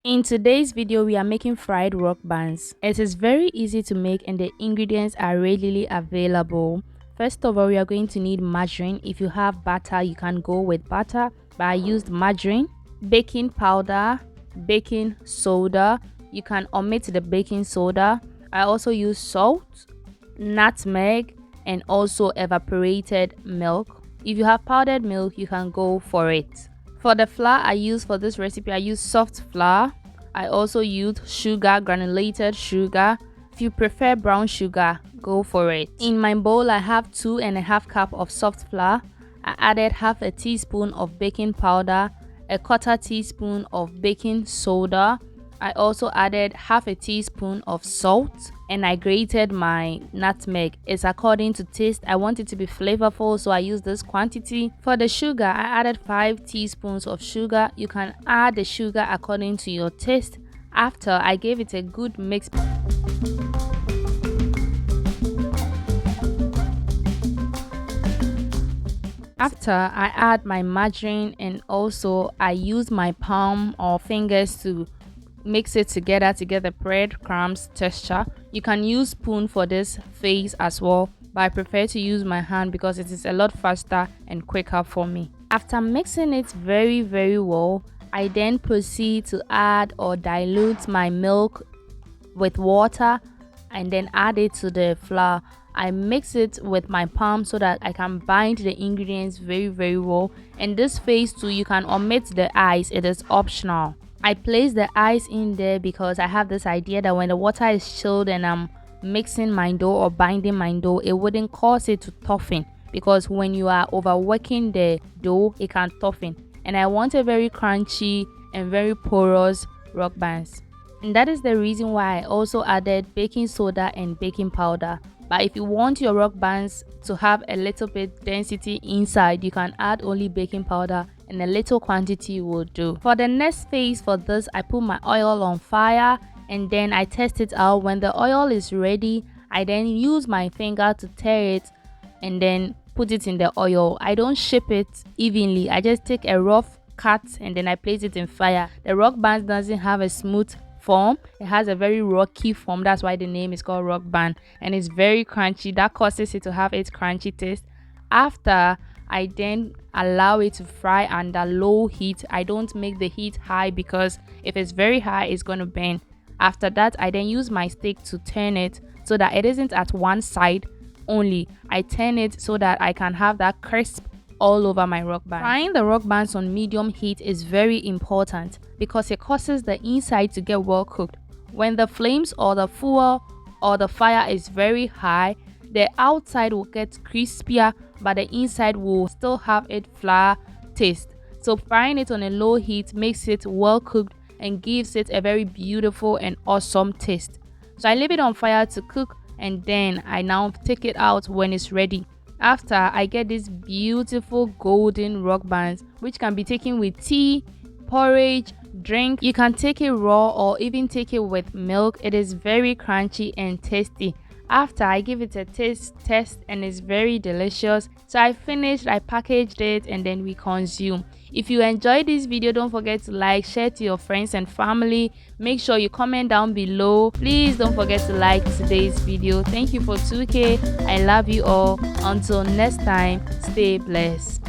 In today's video, we are making fried rock buns. It is very easy to make and the ingredients are readily available. First of all, we are going to need margarine. If you have butter, you can go with butter, but I used margarine, baking powder, baking soda. You can omit the baking soda. I also use salt, nutmeg, and also evaporated milk. If you have powdered milk, you can go for it. For the flour I use for this recipe, I use soft flour. I also use sugar, granulated sugar. If you prefer brown sugar, go for it. In my bowl, I have 2.5 cups of soft flour. I added half a teaspoon of baking powder, a quarter teaspoon of baking soda. I also added half a teaspoon of salt and I grated my nutmeg. It's according to taste. I want it to be flavorful, so I use this quantity. For the sugar, I added 5 teaspoons of sugar. You can add the sugar according to your taste. After, I gave it a good mix. After, I add my margarine and also I use my palm or fingers to mix it together to get the breadcrumbs texture. You can use spoon for this phase as well, but I prefer to use my hand because it is a lot faster and quicker for me. After mixing it very well, I then proceed to add or dilute my milk with water and then add it to the flour. I mix it with my palm so that I can bind the ingredients very well. And this phase too, you can omit the ice, it is optional. I place the ice in there because I have this idea that when the water is chilled and I'm mixing my dough or binding my dough, it wouldn't cause it to toughen, because when you are overworking the dough, it can toughen. And I want a very crunchy and very porous rock buns. And that is the reason why I also added baking soda and baking powder. But if you want your rock buns to have a little bit density inside, you can add only baking powder and a little quantity will do. For the next phase for this, I put my oil on fire and then I test it out. When the oil is ready, I then use my finger to tear it and then put it in the oil. I don't shape it evenly. I just take a rough cut and then I place it in fire. The rock buns doesn't have a smooth form, it has a very rocky form. That's why the name is called rock bun, and it's very crunchy. That causes it to have its crunchy taste. After, I then allow it to fry under low heat. I don't make the heat high because if it's very high, it's going to burn. After that, I then use my stick to turn it so that it isn't at one side only. I turn it so that I can have that crisp all over my rock bun. Frying the rock buns on medium heat is very important because it causes the inside to get well cooked. When the flames or the fuel or the fire is very high, the outside will get crispier, but the inside will still have its flour taste. So frying it on a low heat makes it well cooked and gives it a very beautiful and awesome taste. So I leave it on fire to cook and then I now take it out when it's ready. After, I get these beautiful golden rock buns which can be taken with tea, porridge, drink. You can take it raw or even take it with milk. It is very crunchy and tasty. After, I give it a taste test and it's very delicious. So I finished, I packaged it and then we consume. If you enjoyed this video, don't forget to like, share to your friends and family. Make sure you comment down below. Please don't forget to like today's video. Thank you for 2K. I love you all. Until next time, stay blessed.